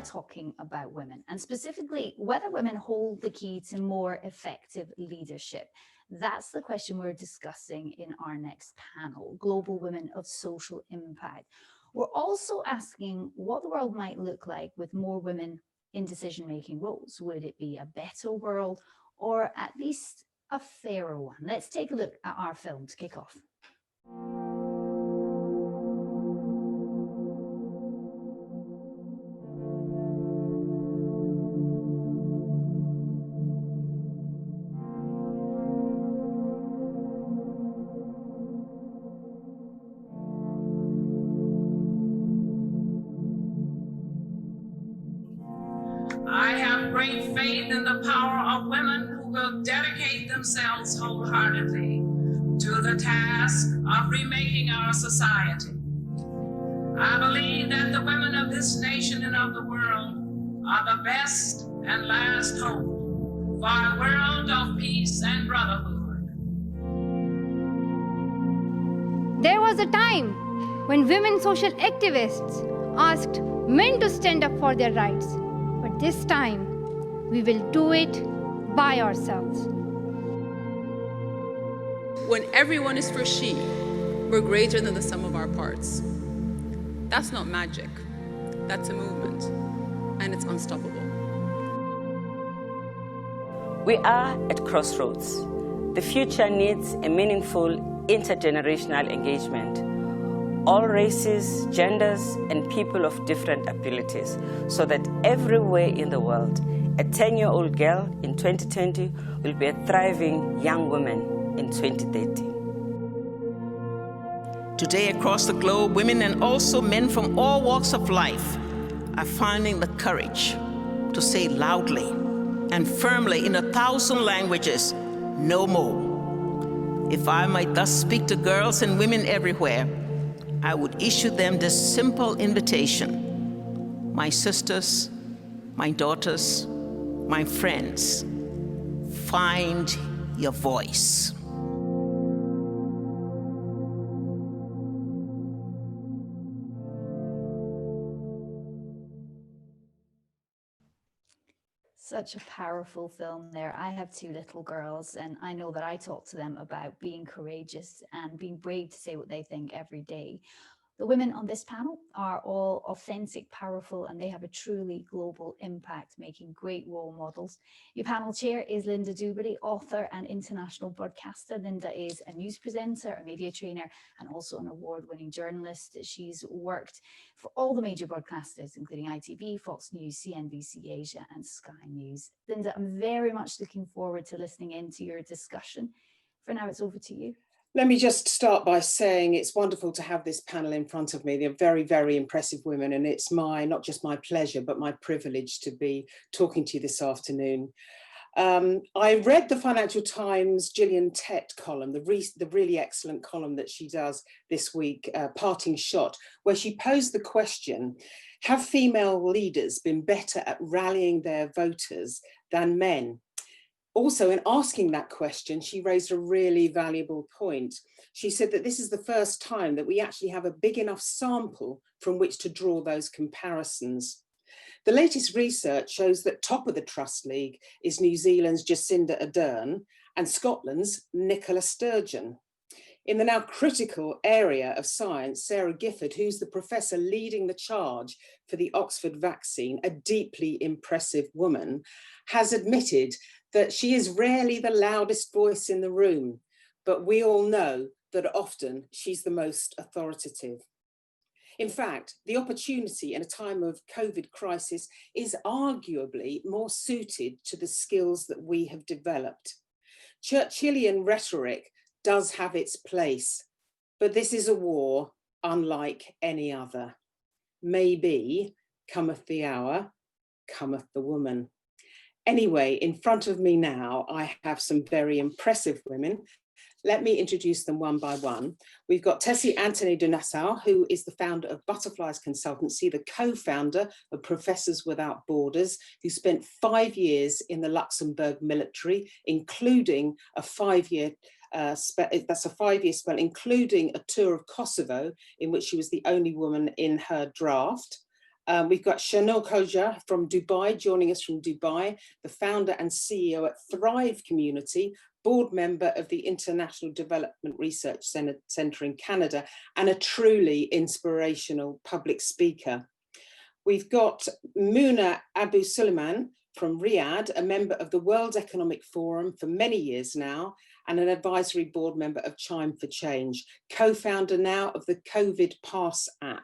are talking about women, and specifically whether women hold the key to more effective leadership. That's the question we're discussing in our next panel, Global Women of Social Impact. We're also asking what the world might look like with more women in decision-making roles. Would it be a better world, or at least a fairer one? Let's take a look at our film to kick off. I have great faith in the power of women who will dedicate themselves wholeheartedly to the task of remaking our society. I believe that the women of this nation and of the world are the best and last hope for a world of peace and brotherhood. There was a time when women social activists asked men to stand up for their rights. But this time, we will do it by ourselves. When everyone is for she, we're greater than the sum of our parts. That's not magic. That's a movement, and it's unstoppable. We are at crossroads. The future needs a meaningful intergenerational engagement. All races, genders, and people of different abilities, so that everywhere in the world, a 10-year-old girl in 2020 will be a thriving young woman in 2030. Today across the globe, women and also men from all walks of life are finding the courage to say loudly and firmly in 1,000 languages, no more. If I might thus speak to girls and women everywhere, I would issue them this simple invitation. My sisters, my daughters, my friends, find your voice. Such a powerful film there. I have two little girls, and I know that I talk to them about being courageous and being brave to say what they think every day. The women on this panel are all authentic, powerful, and they have a truly global impact, making great role models. Your panel chair is Linda Duberley, author and international broadcaster. Linda is a news presenter, a media trainer, and also an award-winning journalist. She's worked for all the major broadcasters, including ITV, Fox News, CNBC Asia, and Sky News. Linda, I'm very much looking forward to listening in to your discussion. For now, it's over to you. Let me just start by saying it's wonderful to have this panel in front of me. They're very, very impressive women, and it's not just my pleasure, but my privilege to be talking to you this afternoon. I read the Financial Times Gillian Tett column, the really excellent column that she does this week, Parting Shot, where she posed the question, have female leaders been better at rallying their voters than men? Also, in asking that question, she raised a really valuable point. She said that this is the first time that we actually have a big enough sample from which to draw those comparisons. The latest research shows that top of the Trust League is New Zealand's Jacinda Ardern and Scotland's Nicola Sturgeon. In the now critical area of science, Sarah Gifford, who's the professor leading the charge for the Oxford vaccine, a deeply impressive woman, has admitted that she is rarely the loudest voice in the room, but we all know that often she's the most authoritative. In fact, the opportunity in a time of COVID crisis is arguably more suited to the skills that we have developed. Churchillian rhetoric does have its place, but this is a war unlike any other. Maybe cometh the hour, cometh the woman. Anyway, in front of me now, I have some very impressive women. Let me introduce them one by one. We've got Tessy de Nassau, who is the founder of Butterflies Consultancy, the co-founder of Professors Without Borders, who spent 5 years in the Luxembourg military, including a 5-year spell, including a tour of Kosovo, in which she was the only woman in her draft. We've got Shainoor Khoja from Dubai, joining us from Dubai, the founder and CEO at Thrive Community, board member of the International Development Research Centre in Canada, and a truly inspirational public speaker. We've got Muna AbuSulayman from Riyadh, a member of the World Economic Forum for many years now, and an advisory board member of Chime for Change, co-founder now of the COVID Pass app.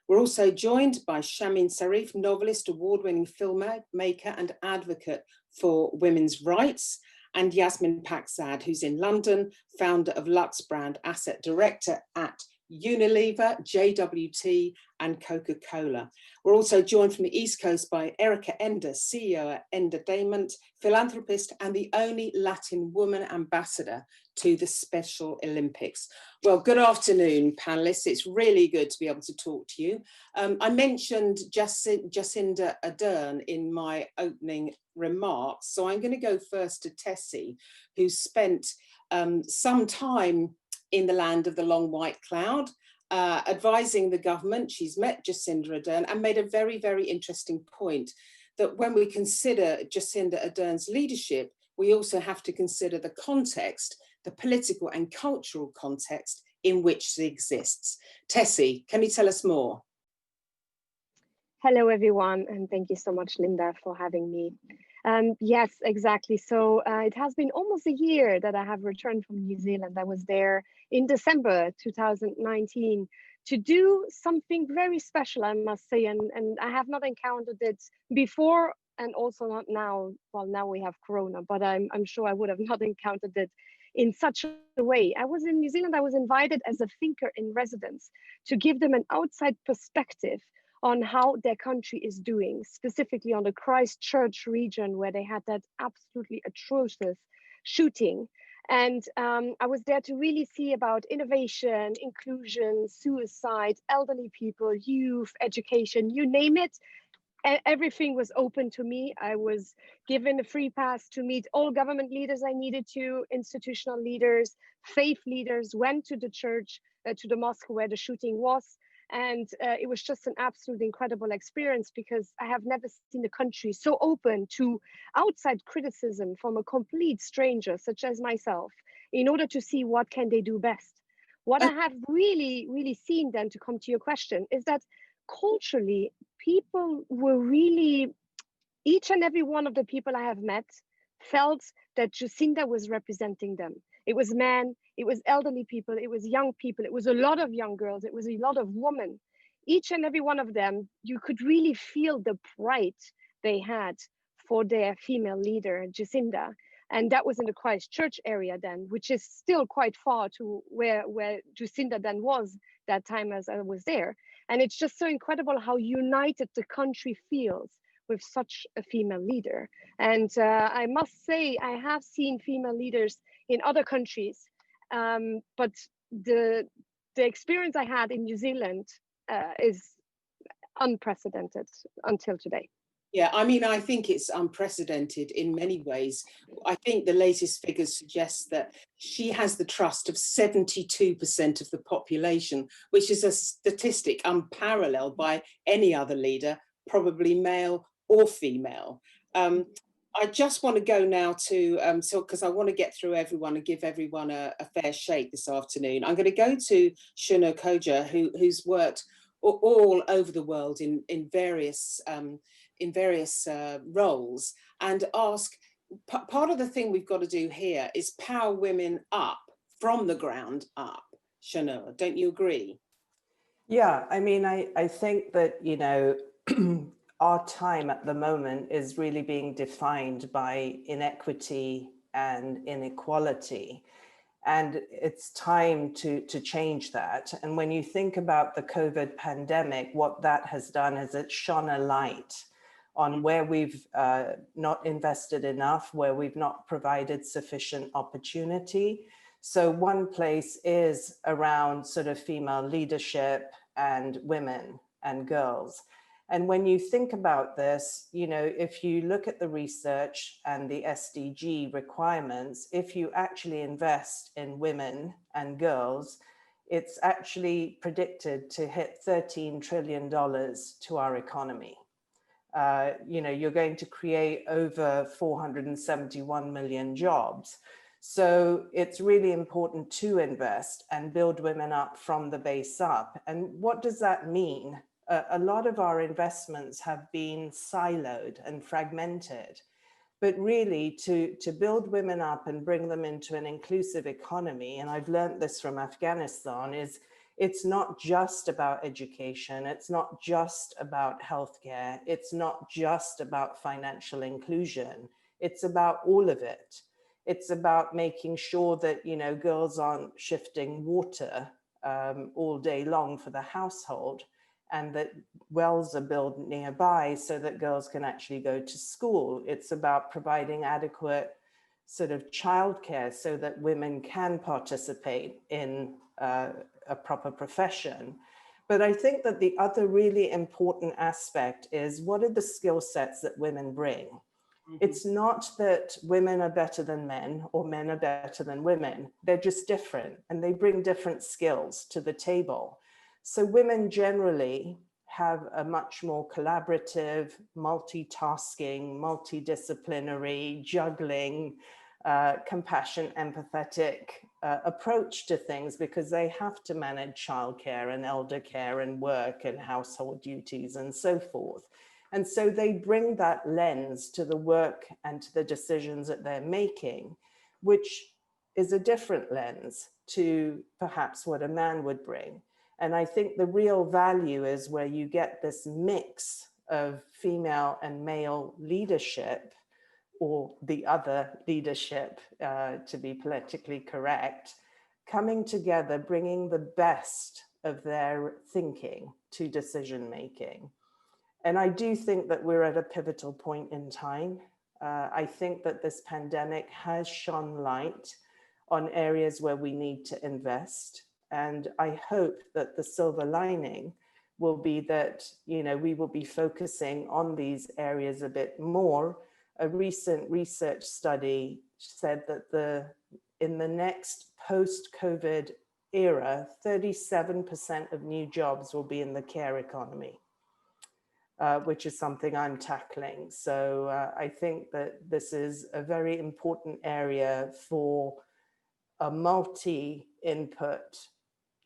We're also joined by Shamim Sarif, novelist, award-winning filmmaker and advocate for women's rights, and Yasmin Pakzad, who's in London, founder of Lux Brand, asset director at Unilever, JWT, and Coca-Cola. We're also joined from the East Coast by Erika Ender, CEO at Entertainment, philanthropist, and the only Latin woman ambassador to the Special Olympics. Well, good afternoon, panelists. It's really good to be able to talk to you. I mentioned Jacinda Ardern in my opening remarks, so I'm going to go first to Tessy, who spent some time in the land of the long white cloud, advising the government. She's met Jacinda Ardern and made a very, very interesting point that when we consider Jacinda Ardern's leadership, we also have to consider the context, the political and cultural context in which she exists. Tessy, can you tell us more? Hello, everyone, and thank you so much, Linda, for having me. Yes, exactly. So it has been almost a year that I have returned from New Zealand. I was there in December 2019 to do something very special, I must say, and I have not encountered it before and also not now. Well, now we have Corona, but I'm sure I would have not encountered it in such a way. I was in New Zealand. I was invited as a thinker in residence to give them an outside perspective on how their country is doing, specifically on the Christchurch region where they had that absolutely atrocious shooting. And I was there to really see about innovation, inclusion, suicide, elderly people, youth, education, you name it. Everything was open to me. I was given a free pass to meet all government leaders I needed to, institutional leaders, faith leaders, went to the church, to the mosque where the shooting was. And it was just an absolutely incredible experience because I have never seen the country so open to outside criticism from a complete stranger such as myself in order to see what can they do best. What I have really seen then, to come to your question, is that culturally people were really, each and every one of the people I have met felt that Jacinda was representing them. It was men, it was elderly people, it was young people, it was a lot of young girls, it was a lot of women. Each and every one of them, you could really feel the pride they had for their female leader, Jacinda. And that was in the Christchurch area then, which is still quite far to where Jacinda then was that time as I was there. And it's just so incredible how united the country feels with such a female leader. And I must say, I have seen female leaders in other countries, but the experience I had in New Zealand is unprecedented until today. Yeah, I mean, I think it's unprecedented in many ways. I think the latest figures suggest that she has the trust of 72% of the population, which is a statistic unparalleled by any other leader, probably male or female. I just want to go now to, because I want to get through everyone and give everyone a fair shake this afternoon. I'm going to go to Shainoor Khoja, who's worked all over the world in various roles, and ask, part of the thing we've got to do here is power women up from the ground up. Shainoor, don't you agree? Yeah, I mean, I think that, you know, our time at the moment is really being defined by inequity and inequality. And it's time to change that. And when you think about the COVID pandemic, what that has done is it shone a light on where we've not invested enough, where we've not provided sufficient opportunity. So one place is around sort of female leadership and women and girls. And when you think about this, you know, if you look at the research and the SDG requirements, if you actually invest in women and girls, it's actually predicted to hit $13 trillion to our economy. You're going to create over 471 million jobs. So it's really important to invest and build women up from the base up. And what does that mean? A lot of our investments have been siloed and fragmented. But really, to build women up and bring them into an inclusive economy, and I've learned this from Afghanistan, is it's not just about education, it's not just about healthcare, it's not just about financial inclusion, it's about all of it. It's about making sure that, girls aren't shifting water all day long for the household, and that wells are built nearby so that girls can actually go to school. It's about providing adequate sort of childcare so that women can participate in a proper profession. But I think that the other really important aspect is, what are the skill sets that women bring? Mm-hmm. It's not that women are better than men or men are better than women. They're just different, and they bring different skills to the table. So women generally have a much more collaborative, multitasking, multidisciplinary, juggling, compassion, empathetic approach to things, because they have to manage childcare and elder care and work and household duties and so forth. And so they bring that lens to the work and to the decisions that they're making, which is a different lens to perhaps what a man would bring. And I think the real value is where you get this mix of female and male leadership, or the other leadership, to be politically correct, coming together, bringing the best of their thinking to decision making. And I do think that we're at a pivotal point in time. I think that this pandemic has shone light on areas where we need to invest. And I hope that the silver lining will be that, we will be focusing on these areas a bit more. A recent research study said that in the next post-COVID era, 37% of new jobs will be in the care economy, which is something I'm tackling. So I think that this is a very important area for a multi-input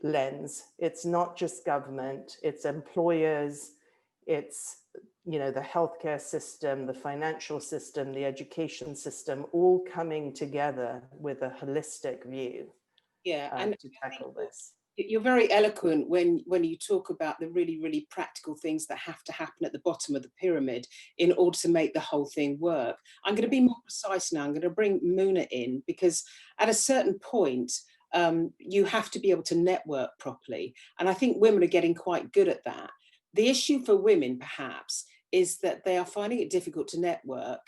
lens. It's not just government, it's employers, it's the healthcare system, the financial system, the education system, all coming together with a holistic view and to tackle this. You're very eloquent when you talk about the really, really practical things that have to happen at the bottom of the pyramid in order to make the whole thing work. I'm going to be more precise now. I'm going to bring Muna in, because at a certain point, you have to be able to network properly. And I think women are getting quite good at that. The issue for women, perhaps, is that they are finding it difficult to network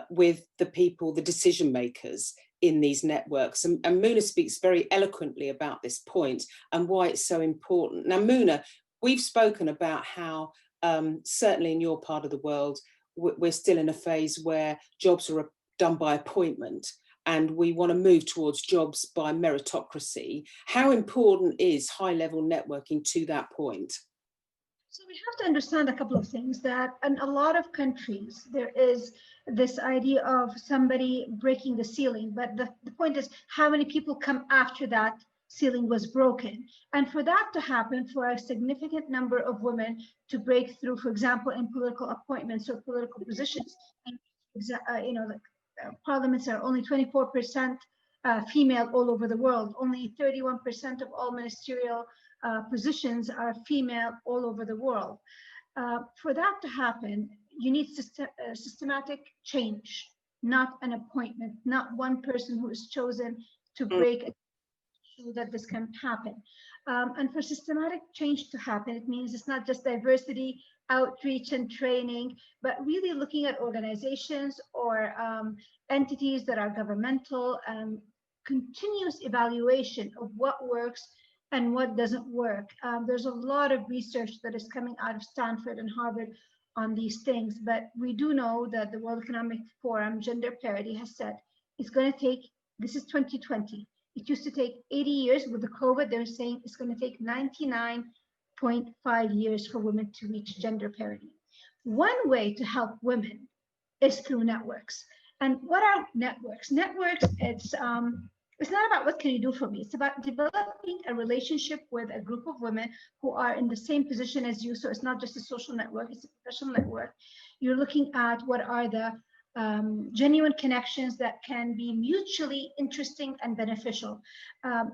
with the people, the decision makers in these networks. And Muna speaks very eloquently about this point and why it's so important. Now, Muna, we've spoken about how certainly in your part of the world, we're still in a phase where jobs are done by appointment, and we want to move towards jobs by meritocracy. How important is high-level networking to that point? So we have to understand a couple of things, that in a lot of countries, there is this idea of somebody breaking the ceiling, but the point is how many people come after that ceiling was broken. And for that to happen, for a significant number of women to break through, for example, in political appointments or political positions, and parliaments are only 24% female all over the world. Only 31% of all ministerial positions are female all over the world. For that to happen, you need systematic change, not an appointment, not one person who is chosen to break it so that this can happen. And for systematic change to happen, it means it's not just diversity, outreach and training, but really looking at organizations or entities that are governmental, continuous evaluation of what works and what doesn't work. There's a lot of research that is coming out of Stanford and Harvard on these things, but we do know that the World Economic Forum gender parity has said it's going to take, this is 2020, It used to take 80 years. With the COVID, they're saying it's going to take 99.5 years for women to reach gender parity. One way to help women is through networks. And what are networks? Networks, it's not about what can you do for me. It's about developing a relationship with a group of women who are in the same position as you. So it's not just a social network, it's a professional network. You're looking at what are the genuine connections that can be mutually interesting and beneficial,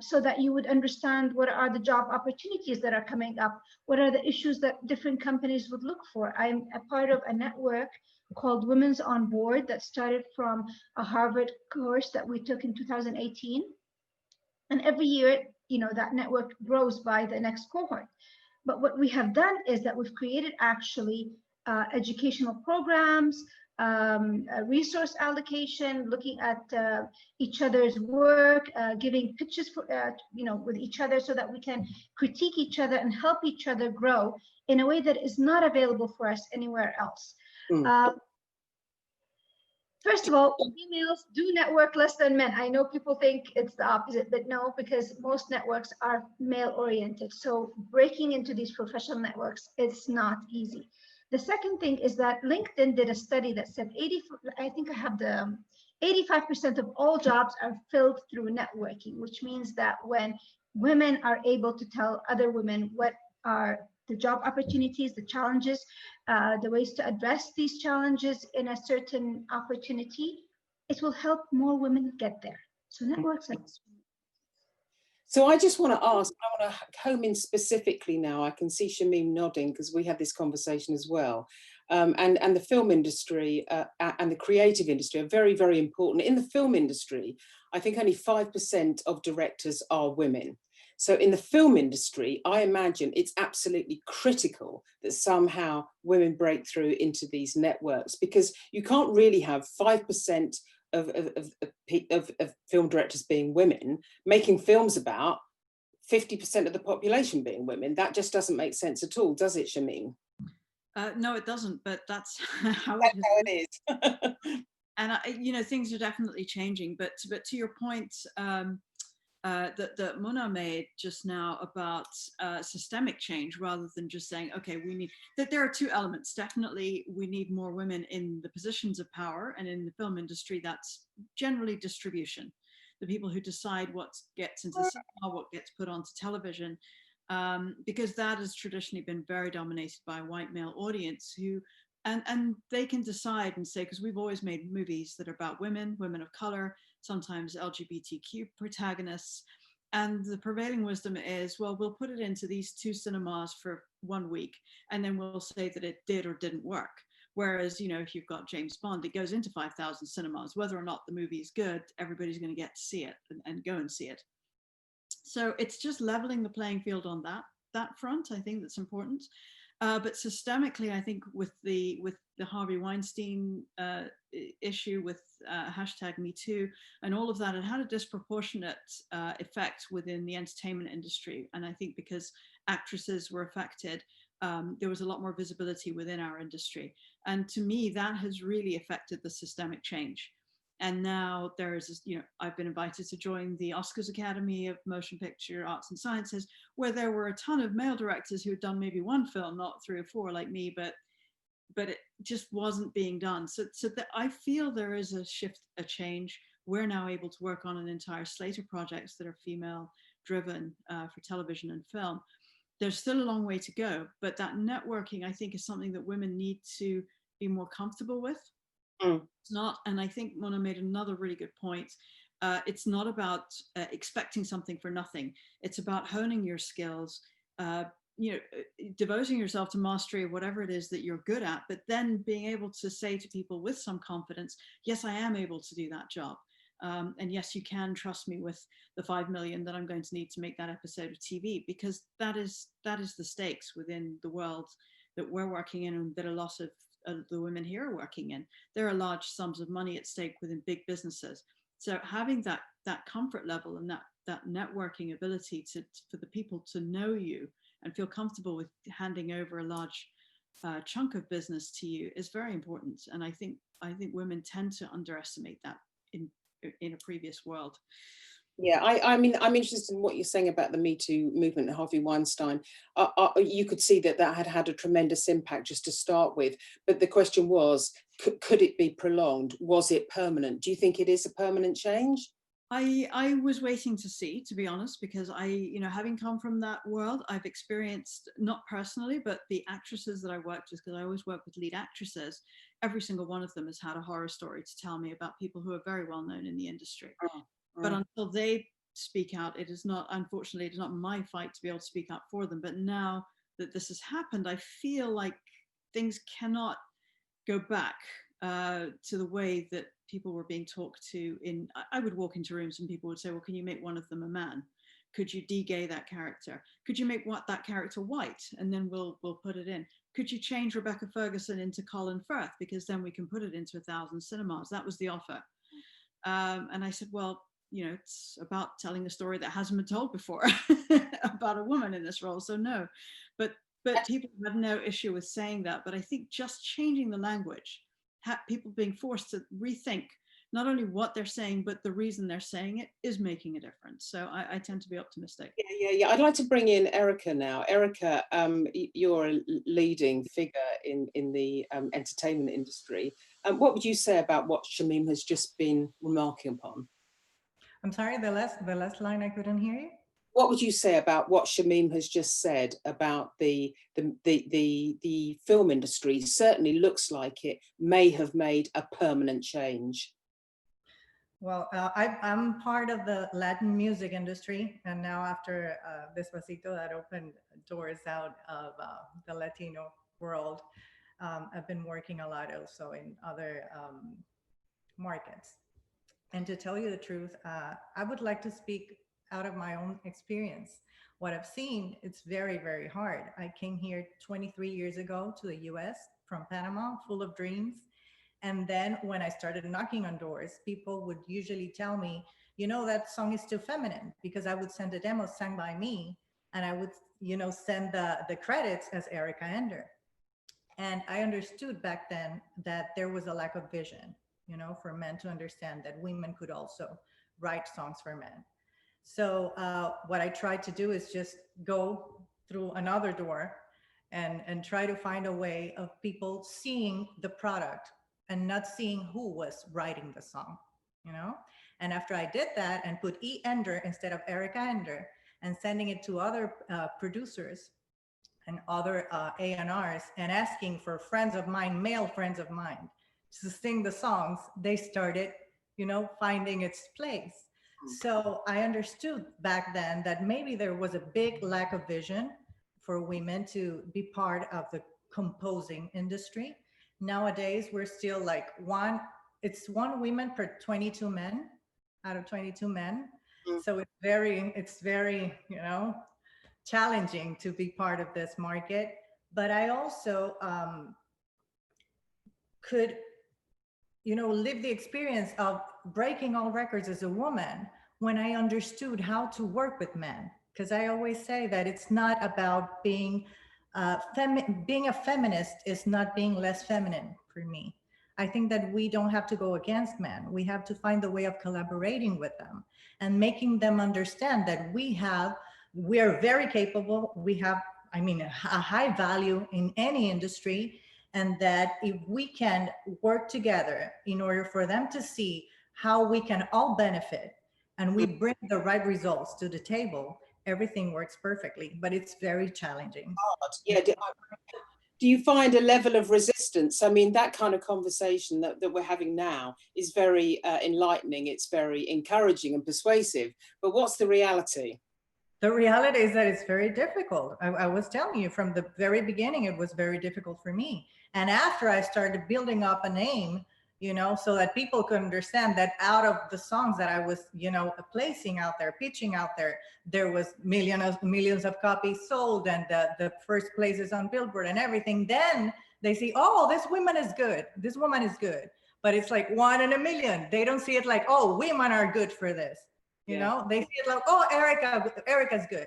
so that you would understand what are the job opportunities that are coming up, what are the issues that different companies would look for. I'm a part of a network called Women's on Board that started from a Harvard course that we took in 2018. And every year, that network grows by the next cohort. But what we have done is that we've created actually educational programs, resource allocation, looking at each other's work, giving pitches for, with each other so that we can critique each other and help each other grow in a way that is not available for us anywhere else. First of all, females do network less than men. I know people think it's the opposite, but no, because most networks are male oriented. So breaking into these professional networks, it's not easy. The second thing is that LinkedIn did a study that said 85% of all jobs are filled through networking, which means that when women are able to tell other women what are the job opportunities, the challenges, the ways to address these challenges in a certain opportunity, it will help more women get there. So networks are. So I just want to ask, I want to home in specifically now. I can see Shamim nodding because we had this conversation as well. And the film industry and the creative industry are very, very important. In the film industry, I think only 5% of directors are women. So in the film industry, I imagine it's absolutely critical that somehow women break through into these networks, because you can't really have 5% of film directors being women, making films about 50% of the population being women. That just doesn't make sense at all, does it, Shamim? No, it doesn't, but that's how it is. And things are definitely changing. But to your point that Muna made just now about systemic change, rather than just saying, okay, we need that. There are two elements. Definitely, we need more women in the positions of power, and in the film industry, that's generally distribution. The people who decide what gets into cinema, what gets put onto television. Because that has traditionally been very dominated by a white male audience who, and they can decide and say, because we've always made movies that are about women, women of color, sometimes LGBTQ protagonists. And the prevailing wisdom is, well, we'll put it into these two cinemas for 1 week, and then we'll say that it did or didn't work. Whereas, if you've got James Bond, it goes into 5,000 cinemas. Whether or not the movie is good, everybody's going to get to see it and go and see it. So it's just leveling the playing field on that front. I think that's important. But systemically, I think with the Harvey Weinstein issue, with #MeToo and all of that, it had a disproportionate effect within the entertainment industry. And I think because actresses were affected, there was a lot more visibility within our industry. And to me, that has really affected the systemic change. And now there's, I've been invited to join the Oscars Academy of Motion Picture Arts and Sciences, where there were a ton of male directors who had done maybe one film, not 3 or 4 like me, but it just wasn't being done. So that I feel there is a shift, a change. We're now able to work on an entire slate of projects that are female driven for television and film. There's still a long way to go, but that networking, I think, is something that women need to be more comfortable with. It's not, and I think Mona made another really good point. It's not about expecting something for nothing. It's about honing your skills, devoting yourself to mastery of whatever it is that you're good at, but then being able to say to people with some confidence, yes, I am able to do that job. And yes, you can trust me with the 5 million that I'm going to need to make that episode of TV, because that is the stakes within the world that we're working in, and that a lot of the women here are working in. There are large sums of money at stake within big businesses. So having that comfort level and that networking ability for the people to know you and feel comfortable with handing over a large chunk of business to you is very important. And I think women tend to underestimate that in a previous world. Yeah, I mean, I'm interested in what you're saying about the Me Too movement and Harvey Weinstein. You could see that had had a tremendous impact just to start with. But the question was, could it be prolonged? Was it permanent? Do you think it is a permanent change? I was waiting to see, to be honest, because having come from that world, I've experienced, not personally, but the actresses that I worked with, because I always work with lead actresses, every single one of them has had a horror story to tell me about people who are very well known in the industry. But until they speak out, it is not, unfortunately, it is not my fight to be able to speak out for them. But now that this has happened, I feel like things cannot go back to the way that people were being talked to. I would walk into rooms and people would say, well, can you make one of them a man? Could you de-gay that character? Could you make that character white? And then we'll put it in. Could you change Rebecca Ferguson into Colin Firth? Because then we can put it into 1,000 cinemas. That was the offer. And I said, well, it's about telling a story that hasn't been told before about a woman in this role. So no, but people had no issue with saying that. But I think just changing the language, people being forced to rethink not only what they're saying, but the reason they're saying it is making a difference. So I tend to be optimistic. Yeah. I'd like to bring in Erika now. Erika, you're a leading figure in the entertainment industry. What would you say about what Shamim has just been remarking upon? I'm sorry, the last line, I couldn't hear you. What would you say about what Shamim has just said about the film industry? Certainly looks like it may have made a permanent change. Well, I'm part of the Latin music industry, and now after Despacito, that opened doors out of the Latino world. I've been working a lot also in other markets. And to tell you the truth, I would like to speak out of my own experience. What I've seen, it's very, very hard. I came here 23 years ago to the US from Panama, full of dreams. And then when I started knocking on doors, people would usually tell me, that song is too feminine, because I would send a demo sung by me, and I would, send the credits as Erika Ender. And I understood back then that there was a lack of vision, for men to understand that women could also write songs for men. So what I tried to do is just go through another door and try to find a way of people seeing the product and not seeing who was writing the song, And after I did that and put E. Ender instead of Erika Ender and sending it to other producers and other A&Rs and asking for friends of mine, male friends of mine, to sing the songs, they started, finding its place. So I understood back then that maybe there was a big lack of vision for women to be part of the composing industry. Nowadays, we're still like one woman per 22 men out of 22 men. So it's very, challenging to be part of this market. But I also could, live the experience of breaking all records as a woman when I understood how to work with men. Because I always say that it's not about being a feminist is not being less feminine for me. I think that we don't have to go against men. We have to find a way of collaborating with them and making them understand that we are very capable. We have, a high value in any industry, and that if we can work together in order for them to see how we can all benefit and we bring the right results to the table, everything works perfectly, but it's very challenging. Yeah. Do you find a level of resistance? I mean, that kind of conversation that we're having now is very enlightening. It's very encouraging and persuasive. But what's the reality? The reality is that it's very difficult. I was telling you from the very beginning, it was very difficult for me. And after I started building up a name, so that people could understand that out of the songs that I was, placing out there, pitching out there, there was millions of copies sold and the first places on Billboard and everything. Then they see, oh, this woman is good. This woman is good. But it's like 1 in a million. They don't see it like, oh, women are good for this. They see it like, oh, Erika's good.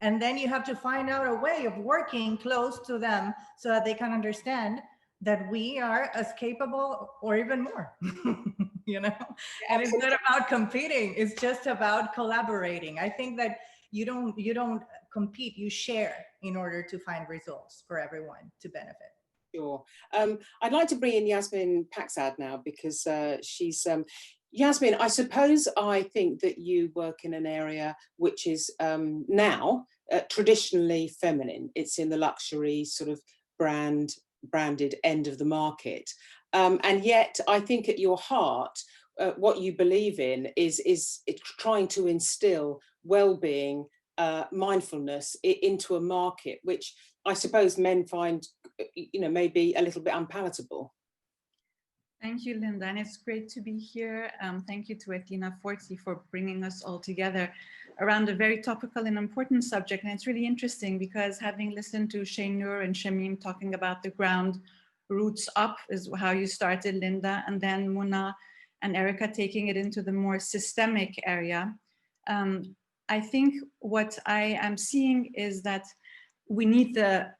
And then you have to find out a way of working close to them so that they can understand that we are as capable or even more. you know, and it's not about competing. It's just about collaborating. I think that you don't compete, you share in order to find results for everyone to benefit. Sure. I'd like to bring in Yasmin Pakzad now, because she's Yasmin, I suppose I think that you work in an area which is now traditionally feminine. It's in the luxury sort of branded end of the market. And yet I think at your heart, what you believe in is trying to instill well-being, mindfulness into a market, which I suppose men find, you know, maybe a little bit unpalatable. Thank you, Linda, and it's great to be here. Thank you to Athena40 for bringing us all together around a very topical and important subject. And it's really interesting because having listened to Shainoor and Shamim talking about the ground roots up is how you started, Linda, and then Muna and Erika taking it into the more systemic area. I think what I am seeing is that we need the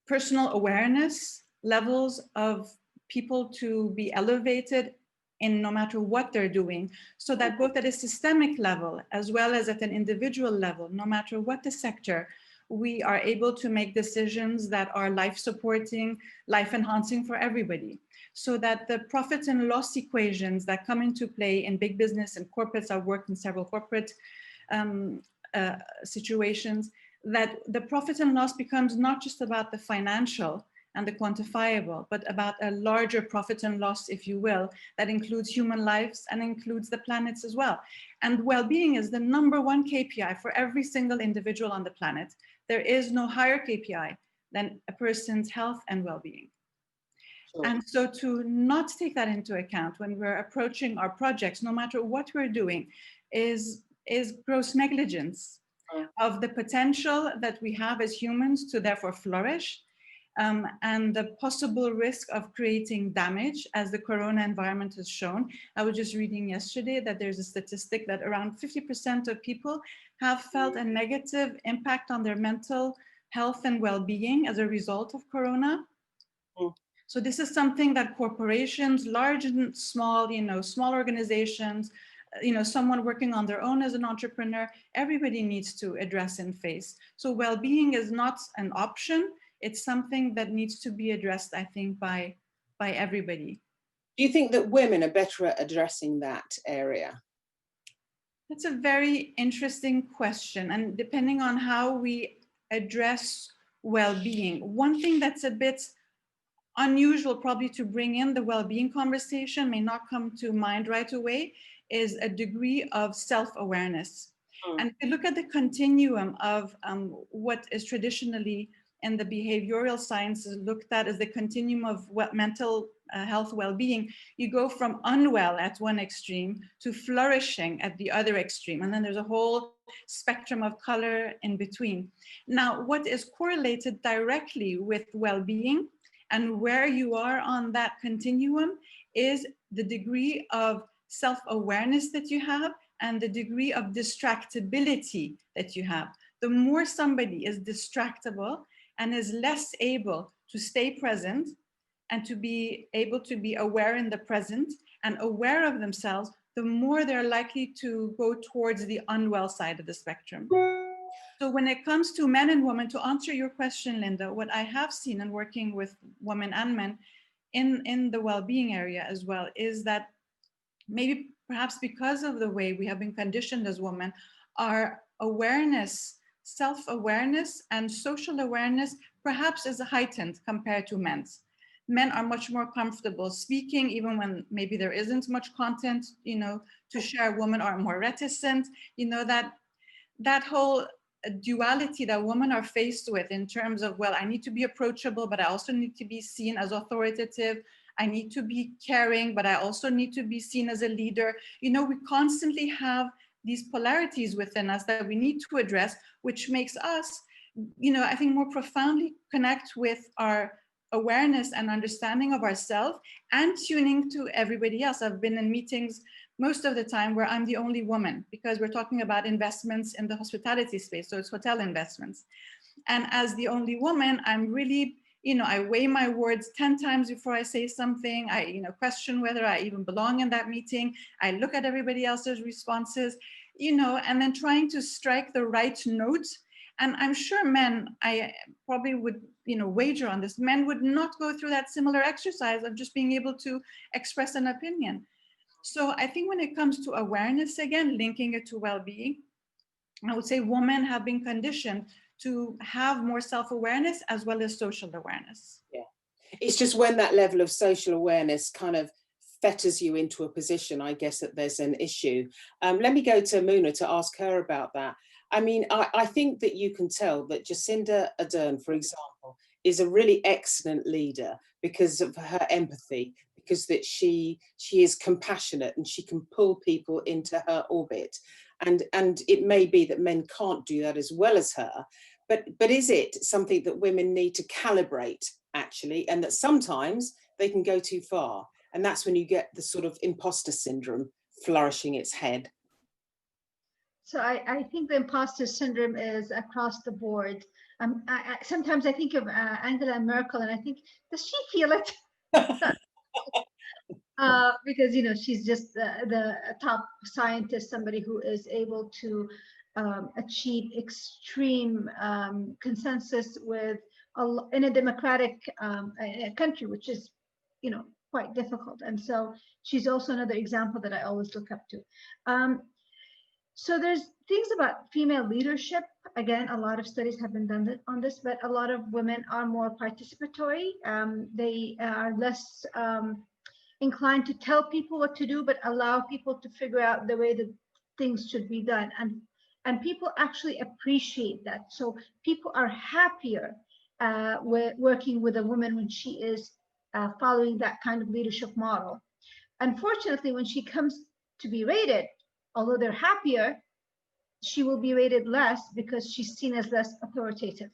personal awareness levels of people to be elevated in no matter what they're doing, so that both at a systemic level as well as at an individual level, no matter what the sector, we are able to make decisions that are life supporting, life enhancing for everybody. So that the profit and loss equations that come into play in big business and corporates, I've worked in several corporate situations, that the profit and loss becomes not just about the financial and the quantifiable, but about a larger profit and loss, if you will, that includes human lives and includes the planets as well. And well-being is the #1 KPI for every single individual on the planet. There is no higher KPI than a person's health and well-being. Sure. And so to not take that into account when we're approaching our projects, no matter what we're doing, is gross negligence of the potential that we have as humans to therefore flourish, and the possible risk of creating damage, as the corona environment has shown. I was just reading yesterday that there's a statistic that around 50% of people have felt a negative impact on their mental health and well-being as a result of corona. So this is something that corporations, large and small, you know, small organizations, you know, someone working on their own as an entrepreneur, everybody needs to address and face. So well-being is not an option. It's something that needs to be addressed, I think, by everybody. Do you think that women are better at addressing that area? That's a very interesting question. And depending on how we address well-being, one thing that's a bit unusual probably to bring in the well-being conversation, may not come to mind right away, is a degree of self-awareness. And if you look at the continuum of what is traditionally in the behavioral sciences looked at as the continuum of what mental health well-being, you go from unwell at one extreme to flourishing at the other extreme. And then there's a whole spectrum of color in between. Now, what is correlated directly with well-being and where you are on that continuum is the degree of self-awareness that you have and the degree of distractibility that you have. The more somebody is distractible and is less able to stay present and to be able to be aware in the present and aware of themselves, the more they're likely to go towards the unwell side of the spectrum. So when it comes to men and women, to answer your question, Linda, what I have seen in working with women and men in the well-being area as well is that maybe perhaps because of the way we have been conditioned as women, our awareness, self-awareness and social awareness perhaps is heightened compared to men's. Men are much more comfortable speaking, even when maybe there isn't much content, you know, to share. Women are more reticent, you know, that whole duality that women are faced with in terms of, well, I need to be approachable, but I also need to be seen as authoritative. I need to be caring, but I also need to be seen as a leader. You know, we constantly have these polarities within us that we need to address, which makes us, you know, I think more profoundly connect with our awareness and understanding of ourselves and tuning to everybody else. I've been in meetings most of the time where I'm the only woman because we're talking about investments in the hospitality space. So it's hotel investments. And as the only woman, I'm really I weigh my words 10 times before I say something. I, question whether I even belong in that meeting. I look at everybody else's responses, and then trying to strike the right note. And I'm sure men, I probably would, wager on this, men would not go through that similar exercise of just being able to express an opinion. So I think when it comes to awareness, again, linking it to well-being, I would say women have been conditioned to have more self-awareness as well as social awareness. Yeah, it's just when that level of social awareness kind of fetters you into a position, I guess, that there's an issue. Let me go to Muna to ask her about that. I mean, I think that you can tell that Jacinda Ardern, for example, is a really excellent leader because of her empathy, because that she is compassionate and she can pull people into her orbit. And it may be that men can't do that as well as her, but is it something that women need to calibrate, actually, and that sometimes they can go too far? And that's when you get the sort of imposter syndrome flourishing its head. So I think the imposter syndrome is across the board. Sometimes I think of Angela Merkel and I think, does she feel it? Because, she's just the top scientist, somebody who is able to achieve extreme consensus in a democratic country, which is, quite difficult. And so she's also another example that I always look up to. So there's things about female leadership. Again, a lot of studies have been done on this, but a lot of women are more participatory. They are less inclined to tell people what to do, but allow people to figure out the way that things should be done. And people actually appreciate that. So people are happier working with a woman when she is following that kind of leadership model. Unfortunately, when she comes to be rated, although they're happier, she will be rated less because she's seen as less authoritative.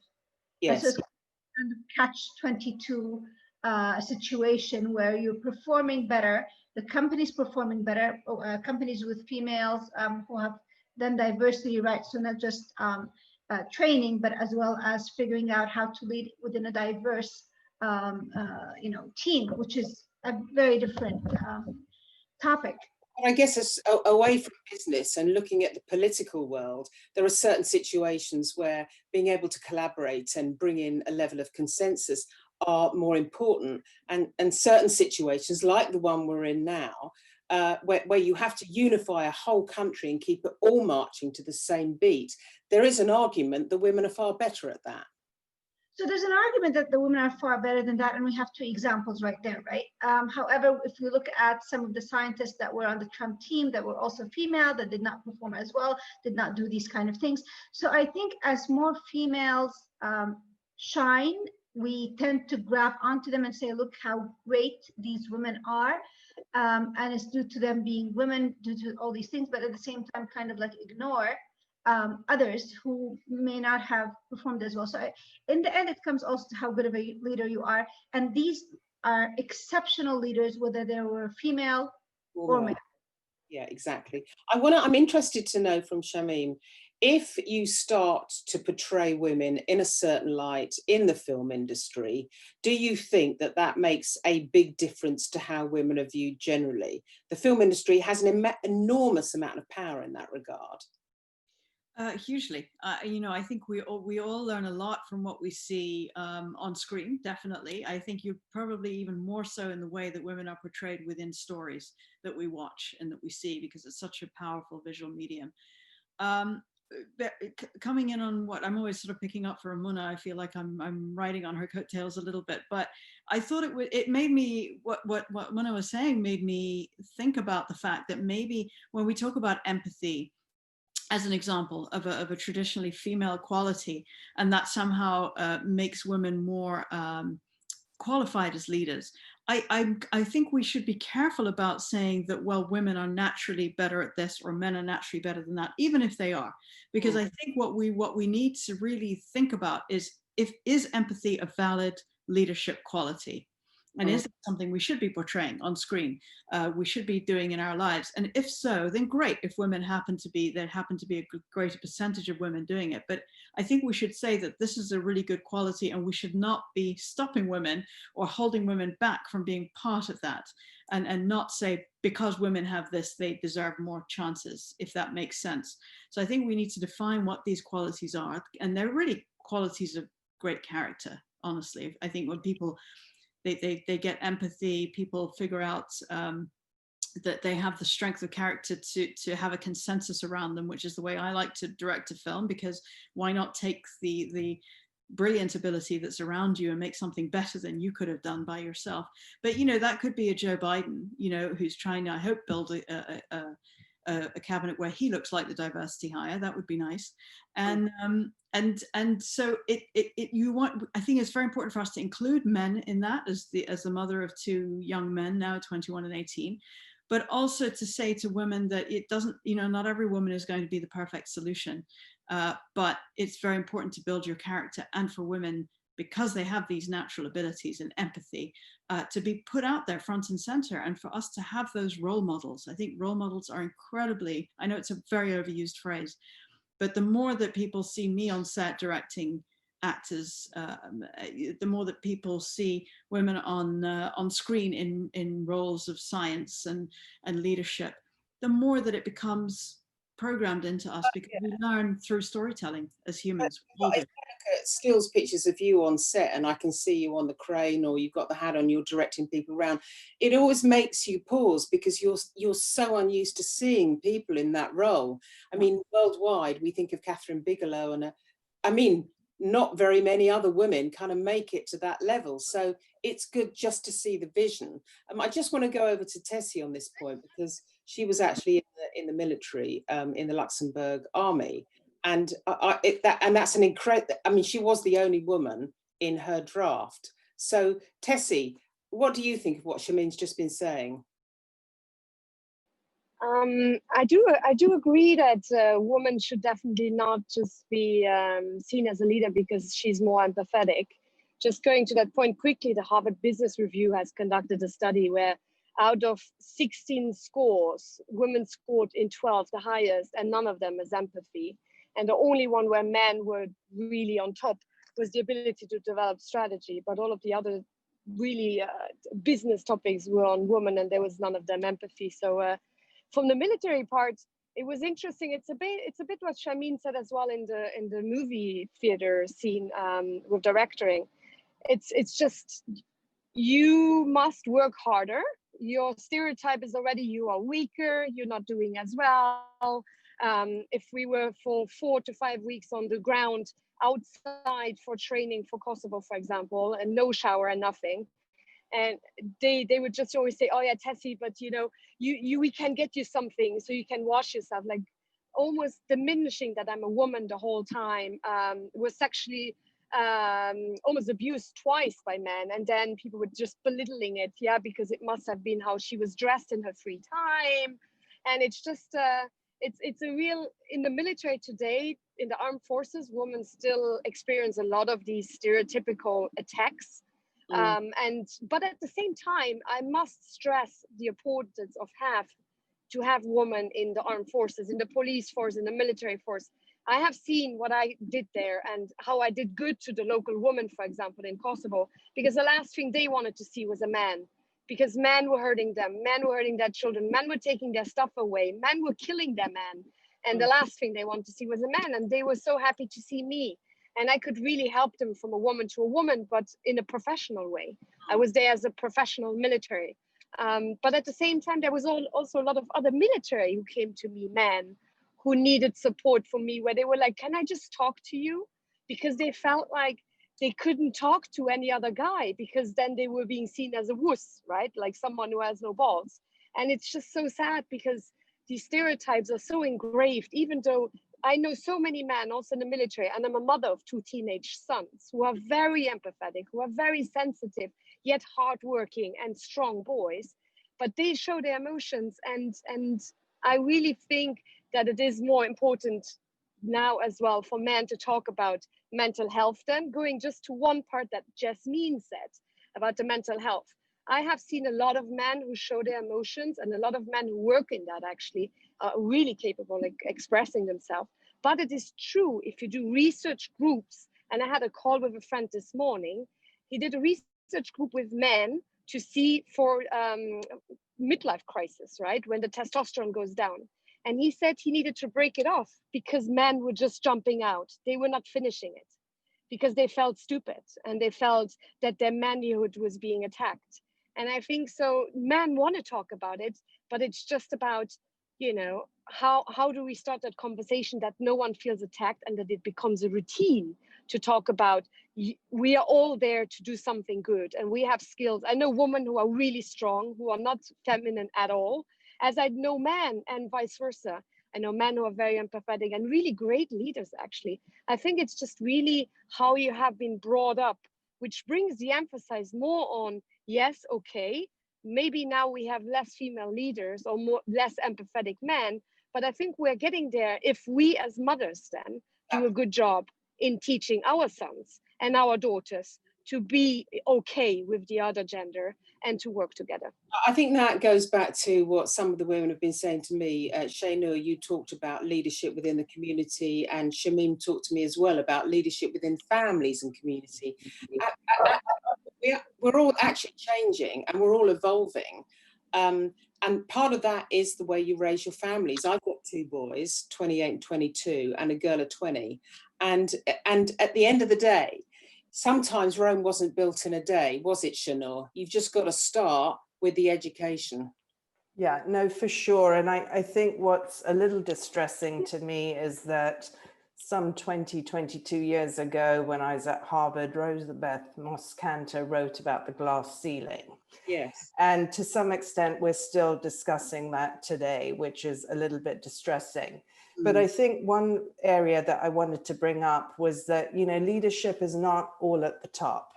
Yes. So it's kind of catch-22 situation where you're performing better, the company's performing better, companies with females who have done diversity, right? So not just training, but as well as figuring out how to lead within a diverse team, which is a very different topic. I guess away from business and looking at the political world, there are certain situations where being able to collaborate and bring in a level of consensus are more important. And certain situations, like the one we're in now, where you have to unify a whole country and keep it all marching to the same beat, there is an argument that women are far better at that. So there's an argument that the women are far better than that, and we have 2 examples right there, right? However, if we look at some of the scientists that were on the Trump team that were also female, that did not perform as well, did not do these kind of things. So I think as more females shine, we tend to grab onto them and say, look how great these women are. And it's due to them being women, due to all these things, but at the same time, kind of like ignore others who may not have performed as well. So in the end, it comes also to how good of a leader you are. And these are exceptional leaders, whether they were female or male. Yeah, exactly. I'm interested to know from Shamim, if you start to portray women in a certain light in the film industry, do you think that that makes a big difference to how women are viewed generally? The film industry has an enormous amount of power in that regard. Hugely. I think we all learn a lot from what we see on screen, definitely. I think you're probably even more so in the way that women are portrayed within stories that we watch and that we see, because it's such a powerful visual medium. Coming in on what I'm always sort of picking up for Muna, I feel like I'm riding on her coattails a little bit, but I thought it made me, what Muna was saying made me think about the fact that maybe when we talk about empathy as an example of a traditionally female quality, and that somehow makes women more qualified as leaders. I think we should be careful about saying that, well, women are naturally better at this or men are naturally better than that, even if they are, because I think what we need to really think about is empathy a valid leadership quality? And is that something we should be portraying on screen? We should be doing in our lives? And if so, then great. If women happen to be, there happen to be a greater percentage of women doing it. But I think we should say that this is a really good quality, and we should not be stopping women or holding women back from being part of that. And not say, because women have this, they deserve more chances, if that makes sense. So I think we need to define what these qualities are. And they're really qualities of great character, honestly. I think when people, they get empathy, people figure out that they have the strength of character to have a consensus around them, which is the way I like to direct a film, because why not take the brilliant ability that's around you and make something better than you could have done by yourself. But, you know, that could be a Joe Biden, you know, who's trying to, I hope, build a cabinet where he looks like the diversity hire. That would be nice. And so you want, I think it's very important for us to include men in that as the mother of two young men, now 21 and 18, but also to say to women that it doesn't, you know, not every woman is going to be the perfect solution, but it's very important to build your character, and for women, because they have these natural abilities and empathy, to be put out there front and center, and for us to have those role models. I think role models are incredibly, I know it's a very overused phrase, but the more that people see me on set directing actors, the more that people see women on screen in roles of science and leadership, the more that it becomes programmed into us, because we learn through storytelling as humans. If I look at stills pictures of you on set and I can see you on the crane, or you've got the hat on, you're directing people around, it always makes you pause, because you're so unused to seeing people in that role. I mean, worldwide, we think of Catherine Bigelow, and I mean, not very many other women kind of make it to that level. So it's good just to see the vision. I just want to go over to Tessy on this point, because she was actually in the military, in the Luxembourg army. And that's an incredible, I mean, she was the only woman in her draft. So Tessy, what do you think of what Shamim's just been saying? I do agree that a woman should definitely not just be seen as a leader because she's more empathetic. Just going to that point quickly, the Harvard Business Review has conducted a study where out of 16 scores, women scored in 12 the highest, and none of them is empathy. And the only one where men were really on top was the ability to develop strategy. But all of the other really business topics were on women, and there was none of them empathy. So from the military part, it was interesting. It's a bit what Shamim said as well in the movie theater scene with directing. It's just, you must work harder. Your stereotype is already you are weaker, you're not doing as well. If we were for 4 to 5 weeks on the ground outside for training for Kosovo, for example, and no shower and nothing, and they would just always say, oh yeah, Tessy, but you know, we can get you something so you can wash yourself, like almost diminishing that I'm a woman the whole time. Was sexually almost abused twice by men, and then people were just belittling it, yeah, because it must have been how she was dressed in her free time. And it's just it's a real, in the military today, in the armed forces, women still experience a lot of these stereotypical attacks. But at the same time, I must stress the importance of to have women in the armed forces, in the police force, in the military force. I have seen what I did there and how I did good to the local women, for example, in Kosovo, because the last thing they wanted to see was a man, because men were hurting them, men were hurting their children, men were taking their stuff away, men were killing their men. And the last thing they wanted to see was a man. And they were so happy to see me. And I could really help them from a woman to a woman, but in a professional way. I was there as a professional military. But at the same time, there was also a lot of other military who came to me, men, who needed support from me, where they were like, can I just talk to you? Because they felt like they couldn't talk to any other guy, because then they were being seen as a wuss, right? Like someone who has no balls. And it's just so sad, because these stereotypes are so engraved, even though I know so many men also in the military, and I'm a mother of 2 teenage sons who are very empathetic, who are very sensitive, yet hardworking and strong boys, but they show their emotions. And I really think that it is more important now as well for men to talk about mental health. Then going just to one part that Yasmin said about the mental health. I have seen a lot of men who show their emotions, and a lot of men who work in that actually are really capable of expressing themselves. But it is true, if you do research groups, and I had a call with a friend this morning, he did a research group with men to see for midlife crisis, right? When the testosterone goes down. And he said he needed to break it off because men were just jumping out. They were not finishing it because they felt stupid and they felt that their manhood was being attacked. And I think so men want to talk about it, but it's just about, you know, how do we start that conversation that no one feels attacked and that it becomes a routine to talk about we are all there to do something good and we have skills. I know women who are really strong, who are not feminine at all, as I know men and vice versa. I know men who are very empathetic and really great leaders, actually. I think it's just really how you have been brought up, which brings the emphasis more on, yes, okay, maybe now we have less female leaders or less empathetic men, but I think we're getting there if we as mothers then do a good job in teaching our sons and our daughters to be okay with the other gender and to work together. I think that goes back to what some of the women have been saying to me. Shainoor, you talked about leadership within the community, and Shamim talked to me as well about leadership within families and community. We're all actually changing and we're all evolving. And part of that is the way you raise your families. I've got two boys, 28 and 22, and a girl of 20. And at the end of the day, sometimes Rome wasn't built in a day, was it, Shainoor? You've just got to start with the education. Yeah, no, for sure. And I think what's a little distressing to me is that some 22 years ago, when I was at Harvard, Rosabeth Moss-Kanter wrote about the glass ceiling. Yes. And to some extent, we're still discussing that today, which is a little bit distressing. But I think one area that I wanted to bring up was that, you know, leadership is not all at the top.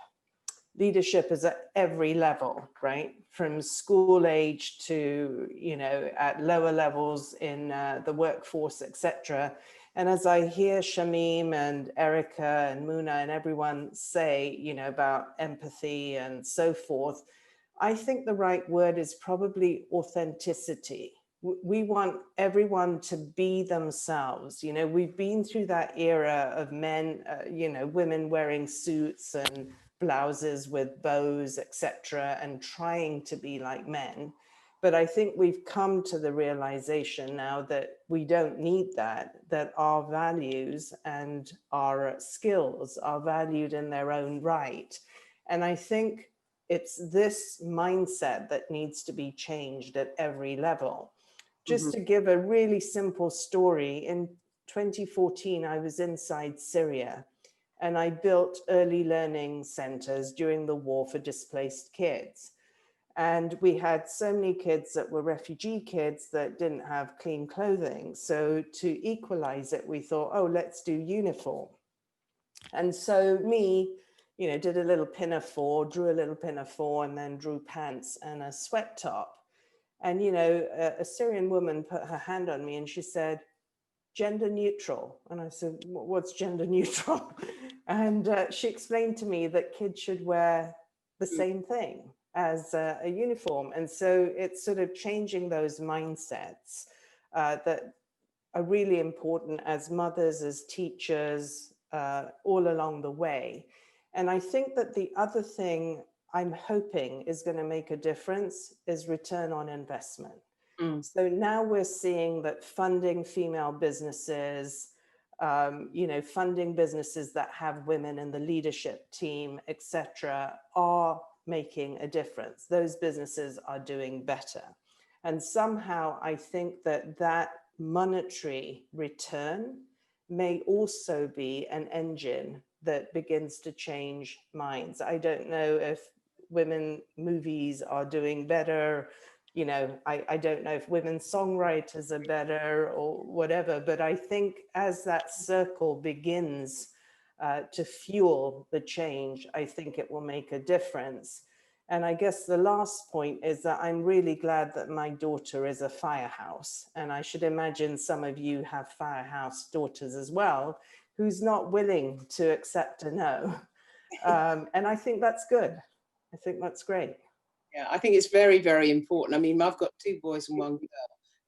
Leadership is at every level, right? From school age to, you know, at lower levels in the workforce, etc. And as I hear Shamim and Erika and Muna and everyone say, you know, about empathy and so forth, I think the right word is probably authenticity. We want everyone to be themselves. You know, we've been through that era of men, you know, women wearing suits and blouses with bows, etc., and trying to be like men. But I think we've come to the realization now that we don't need that, that our values and our skills are valued in their own right. And I think it's this mindset that needs to be changed at every level. Just to give a really simple story, in 2014, I was inside Syria and I built early learning centers during the war for displaced kids. And we had so many kids that were refugee kids that didn't have clean clothing. So to equalize it, we thought, oh, let's do uniform. And so me, you know, did a little pinafore, drew a little pinafore, and then drew pants and a sweat top. And, you know, a Syrian woman put her hand on me and she said, gender neutral. And I said, what's gender neutral? And she explained to me that kids should wear the same thing as a uniform. And so it's sort of changing those mindsets that are really important as mothers, as teachers, all along the way. And I think that the other thing I'm hoping is going to make a difference is return on investment. So now we're seeing that funding female businesses, you know, funding businesses that have women in the leadership team, etc., are making a difference. Those businesses are doing better. And somehow I think that that monetary return may also be an engine that begins to change minds. I don't know if women movies are doing better. You know, I don't know if women songwriters are better or whatever, but I think as that circle begins to fuel the change, I think it will make a difference. And I guess the last point is that I'm really glad that my daughter is a firehouse. And I should imagine some of you have firehouse daughters as well, who's not willing to accept a no. And I think that's good. I think that's great. Yeah, I think it's very, very important. I mean, I've got 2 boys and 1 girl.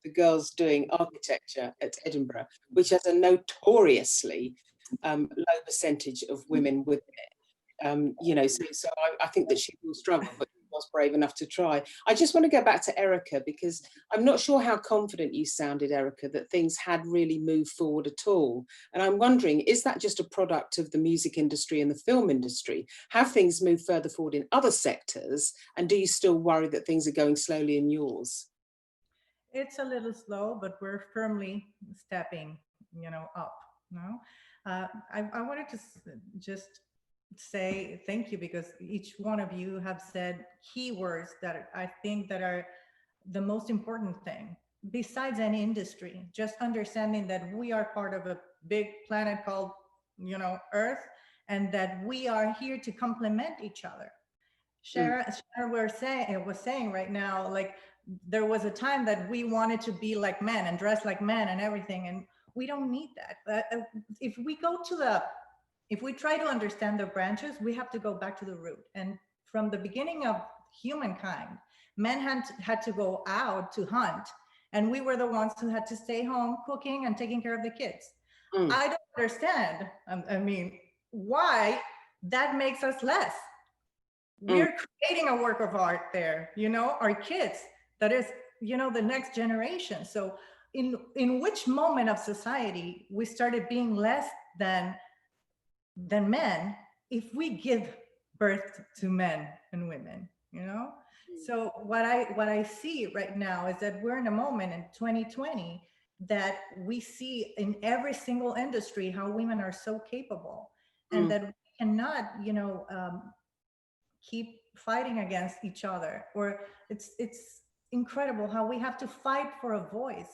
The girl's doing architecture at Edinburgh, which has a notoriously low percentage of women with it. You know, so I think that she will struggle, but she was brave enough to try. I just want to go back to Erika, because I'm not sure how confident you sounded, Erika, that things had really moved forward at all. And I'm wondering, is that just a product of the music industry and the film industry? Have things moved further forward in other sectors? And do you still worry that things are going slowly in yours? It's a little slow, but we're firmly stepping, up. No, I wanted to just say thank you, because each one of you have said keywords that I think that are the most important thing. Besides any industry, just understanding that we are part of a big planet called, Earth, and that we are here to complement each other. Sharon was saying right now, like, there was a time that we wanted to be like men and dress like men and everything, and we don't need that. If we try to understand the branches, we have to go back to the root. And from the beginning of humankind, men had to go out to hunt, and we were the ones who had to stay home cooking and taking care of the kids. I don't understand, I mean, why that makes us less. We're creating a work of art there, our kids, that is, the next generation. So in which moment of society we started being less than men if we give birth to men and women, So what I see right now is that we're in a moment in 2020 that we see in every single industry how women are so capable, and that we cannot, keep fighting against each other. Or it's incredible how we have to fight for a voice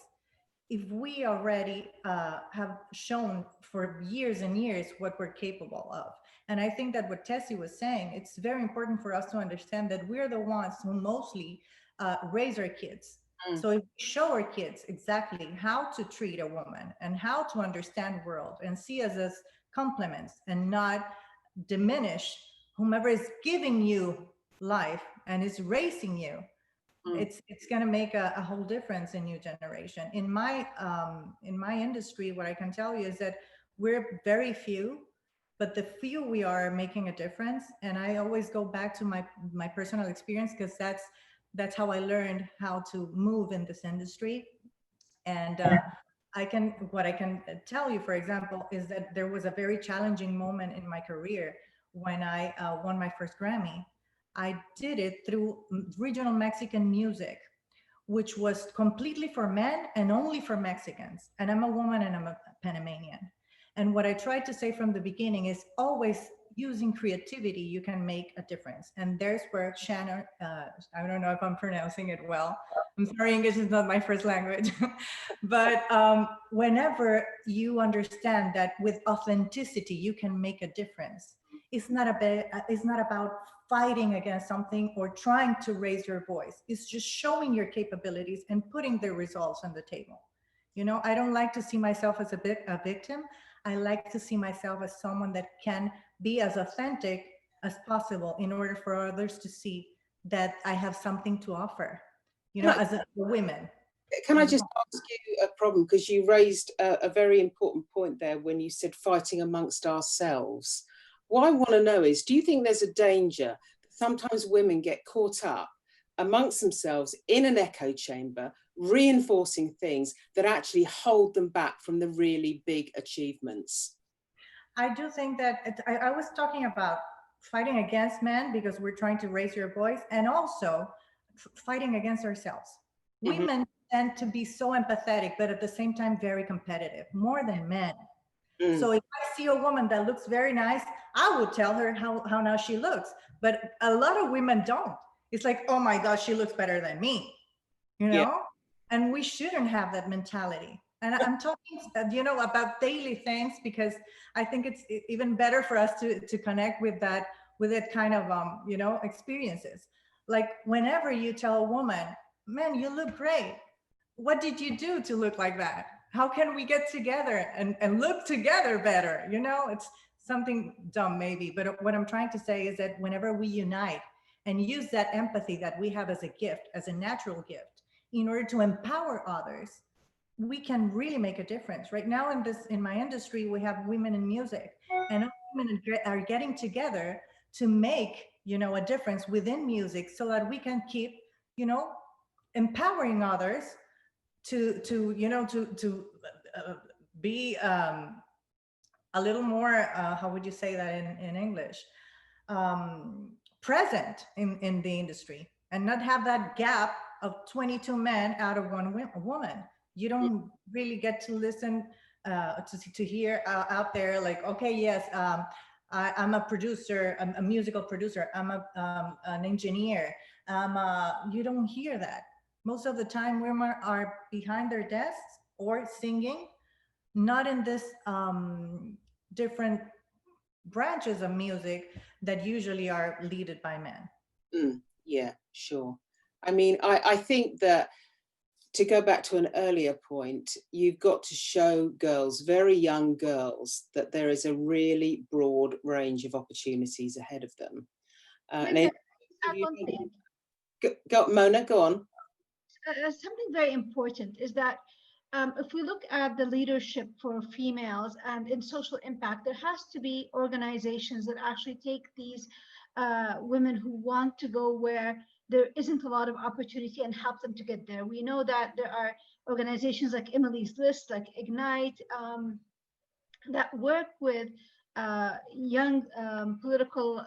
if we already have shown for years and years what we're capable of. And I think that what Tessy was saying, it's very important for us to understand that we're the ones who mostly raise our kids. So if we show our kids exactly how to treat a woman and how to understand the world and see us as complements and not diminish whomever is giving you life and is raising you, it's going to make a whole difference in new generation. In my industry, what I can tell you is that we're very few, but the few we are making a difference. And I always go back to my personal experience, because that's how I learned how to move in this industry. And what I can tell you, for example, is that there was a very challenging moment in my career when I won my first Grammy. I did it through regional Mexican music, which was completely for men and only for Mexicans. And I'm a woman and I'm a Panamanian. And what I tried to say from the beginning is always using creativity, you can make a difference. And there's where Shainoor, I don't know if I'm pronouncing it well. I'm sorry, English is not my first language. But whenever you understand that with authenticity, you can make a difference, it's not about fighting against something or trying to raise your voice. It's just showing your capabilities and putting the results on the table. I don't like to see myself as a victim. I like to see myself as someone that can be as authentic as possible in order for others to see that I have something to offer, as a women. Can I just ask you a problem? Because you raised a very important point there when you said fighting amongst ourselves. What I want to know is, do you think there's a danger that sometimes women get caught up amongst themselves in an echo chamber, reinforcing things that actually hold them back from the really big achievements? I do think that I was talking about fighting against men because we're trying to raise your voice, and also fighting against ourselves. Women tend to be so empathetic, but at the same time, very competitive, more than men. So if I see a woman that looks very nice, I would tell her how nice she looks. But a lot of women don't. It's like, oh my gosh, she looks better than me, Yeah. And we shouldn't have that mentality. And I'm talking, about daily things, because I think it's even better for us to connect with that kind of, experiences. Like whenever you tell a woman, man, you look great. What did you do to look like that? How can we get together and look together better? It's something dumb maybe, but what I'm trying to say is that whenever we unite and use that empathy that we have as a gift, as a natural gift, in order to empower others, we can really make a difference. Right now in my industry, we have women in music, and women are getting together to make, a difference within music, so that we can keep, empowering others to be a little more, how would you say that in English? Present in the industry, and not have that gap of 22 men out of one woman. You don't really get to listen, to hear out there, like, okay, yes, I'm a producer, I'm a musical producer, I'm an engineer. You don't hear that. Most of the time, women are behind their desks or singing, not in this different branches of music that usually are led by men. Yeah, sure. I mean, I think that, to go back to an earlier point, you've got to show girls, very young girls, that there is a really broad range of opportunities ahead of them. Mona, go on. Something very important is that if we look at the leadership for females and in social impact, there has to be organizations that actually take these women who want to go where there isn't a lot of opportunity and help them to get there. We know that there are organizations like Emily's List, like Ignite, that work with young political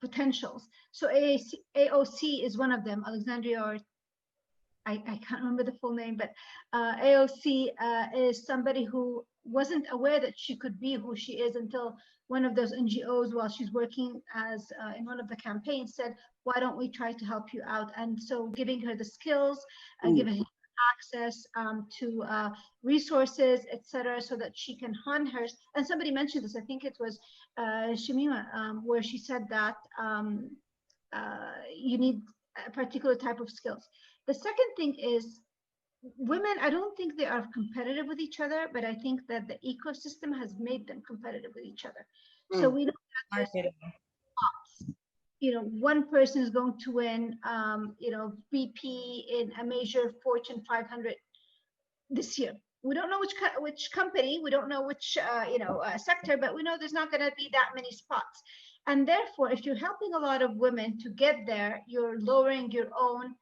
potentials. So AOC is one of them, Alexandria, or I can't remember the full name, but AOC is somebody who wasn't aware that she could be who she is until one of those NGOs, while she's working as in one of the campaigns, said, why don't we try to help you out? And so giving her the skills, giving her access to resources, etc., so that she can hone hers. And somebody mentioned this, I think it was Shamima, where she said that you need a particular type of skills. The second thing is, women, I don't think they are competitive with each other, but I think that the ecosystem has made them competitive with each other. So we know that there's pops. One person is going to win, VP in a major Fortune 500 this year. We don't know which company, we don't know which sector, but we know there's not going to be that many spots. And therefore, if you're helping a lot of women to get there, you're lowering your own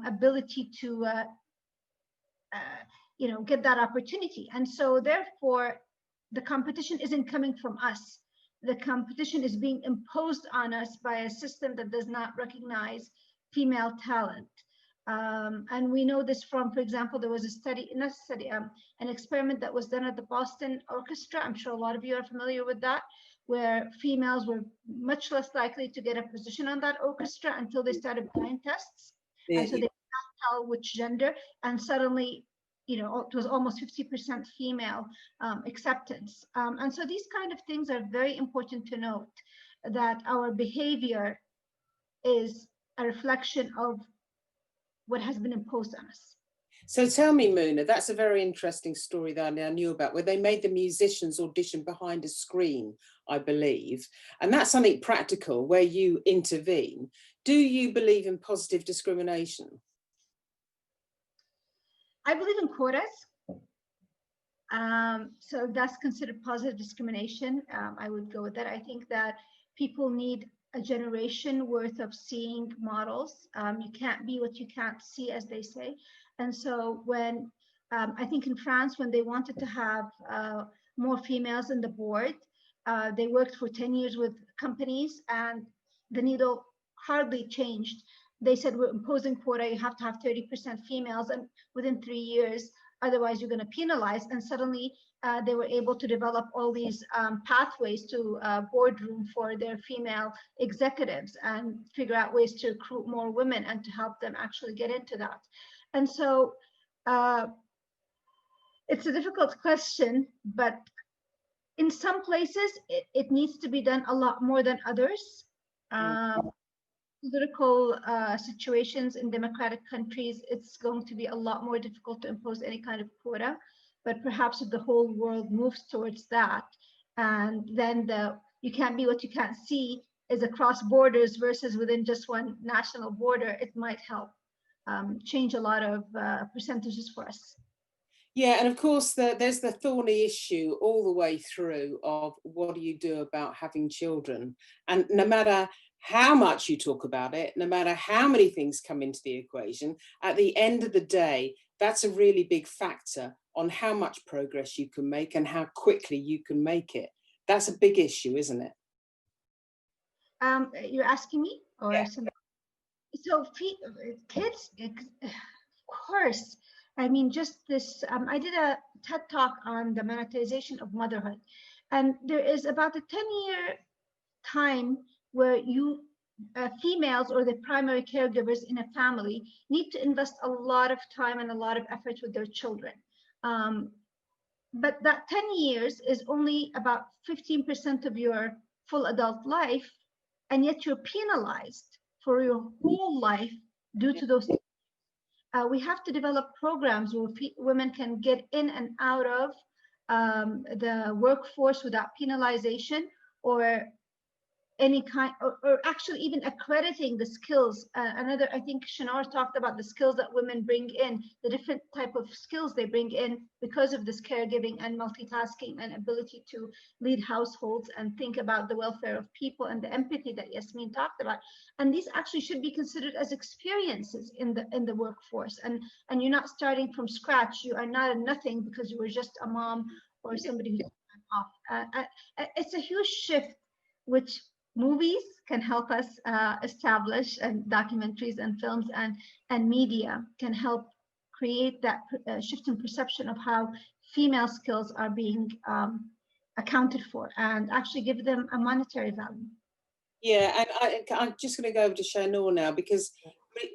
ability to get that opportunity. And so therefore, the competition isn't coming from us. The competition is being imposed on us by a system that does not recognize female talent. And we know this from, for example, there was an experiment that was done at the Boston Orchestra. I'm sure a lot of you are familiar with that, where females were much less likely to get a position on that orchestra until they started blind tests. And so they can't tell which gender, and suddenly, it was almost 50% female acceptance. And so these kind of things are very important to note, that our behavior is a reflection of what has been imposed on us. So tell me, Muna, that's a very interesting story that I now knew about, where they made the musicians audition behind a screen, I believe. And that's something practical where you intervene. Do you believe in positive discrimination? I believe in quotas. So that's considered positive discrimination. I would go with that. I think that people need a generation worth of seeing models. You can't be what you can't see, as they say. And so when, I think in France, when they wanted to have more females in the board, they worked for 10 years with companies and the needle hardly changed. They said, we're imposing quota, you have to have 30% females, and within 3 years, otherwise you're going to penalize. And suddenly they were able to develop all these pathways to boardroom for their female executives and figure out ways to recruit more women and to help them actually get into that. And so it's a difficult question, but in some places it needs to be done a lot more than others. Political situations in democratic countries, it's going to be a lot more difficult to impose any kind of quota, but perhaps if the whole world moves towards that, and then you can't be what you can't see is across borders versus within just one national border, it might help change a lot of percentages for us. Yeah, and of course, there's the thorny issue all the way through of what do you do about having children? And no matter how much you talk about it, no matter how many things come into the equation, at the end of the day, that's a really big factor on how much progress you can make and how quickly you can make it. That's a big issue, isn't it? You're asking me, or yeah. somebody? So kids, of course. I mean, just this, I did a TED talk on the monetization of motherhood. And there is about a 10-year time where you, females or the primary caregivers in a family need to invest a lot of time and a lot of effort with their children. But that 10 years is only about 15% of your full adult life. And yet you're penalized for your whole life due to those. We have to develop programs where women can get in and out of the workforce without penalization, or any kind, or actually even accrediting the skills. I think Shainoor talked about the skills that women bring in, the different type of skills they bring in because of this caregiving and multitasking and ability to lead households and think about the welfare of people and the empathy that Yasmin talked about. And these actually should be considered as experiences in the workforce. And you're not starting from scratch. You are not a nothing because you were just a mom or somebody who's off. It's a huge shift, which movies can help us establish, and documentaries and films and media can help create that shift in perception of how female skills are being accounted for and actually give them a monetary value. Yeah, and I'm just going to go over to Shainoor now, because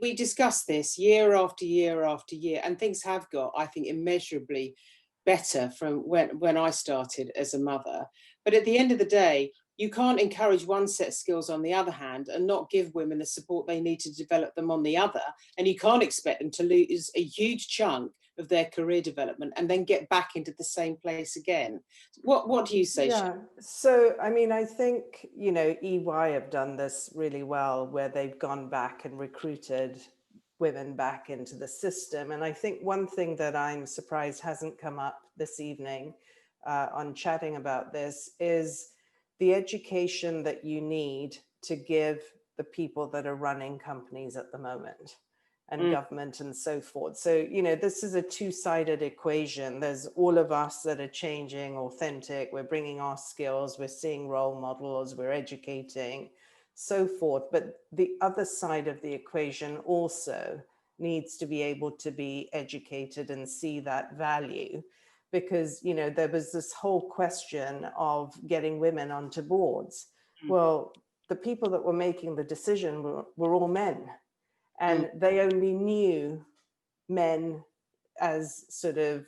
we discussed this year after year after year, and things have got, I think, immeasurably better from when I started as a mother. But at the end of the day, you can't encourage one set of skills on the other hand and not give women the support they need to develop them on the other. And you can't expect them to lose a huge chunk of their career development and then get back into the same place again. What do you say? Yeah, so I mean, I think, you know, EY have done this really well, where they've gone back and recruited women back into the system. And I think one thing that I'm surprised hasn't come up this evening on chatting about this is the education that you need to give the people that are running companies at the moment, and government and so forth. So, you know, this is a two-sided equation. There's all of us that are changing, authentic, we're bringing our skills, we're seeing role models, we're educating, so forth. But the other side of the equation also needs to be able to be educated and see that value. Because, you know, there was this whole question of getting women onto boards. Well, the people that were making the decision were all men, and they only knew men as sort of,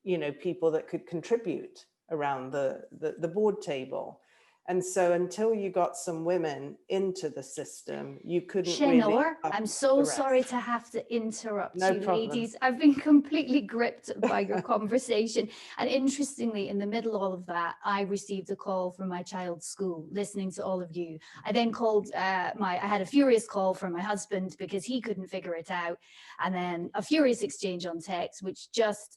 you know, people that could contribute around the board table. And so until you got some women into the system, you couldn't Shainoor, really. I'm so sorry to have to interrupt No you, problem. ladies. I've been completely gripped by your conversation. And interestingly, in the middle of all of that, I received a call from my child's school, listening to all of you. I then called I had a furious call from my husband because he couldn't figure it out. And then a furious exchange on text, which just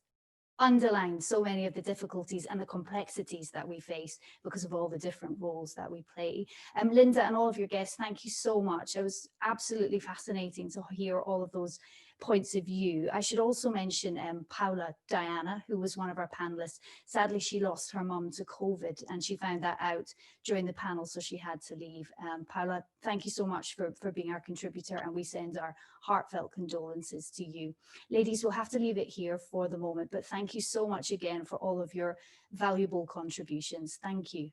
underlined so many of the difficulties and the complexities that we face because of all the different roles that we play. Linda and all of your guests, thank you so much. It was absolutely fascinating to hear all of those points of view. I should also mention Paula Diana, who was one of our panelists. Sadly, she lost her mum to COVID, and she found that out during the panel, so she had to leave. Paula, thank you so much for being our contributor, and we send our heartfelt condolences to you. Ladies, we'll have to leave it here for the moment, but thank you so much again for all of your valuable contributions. Thank you.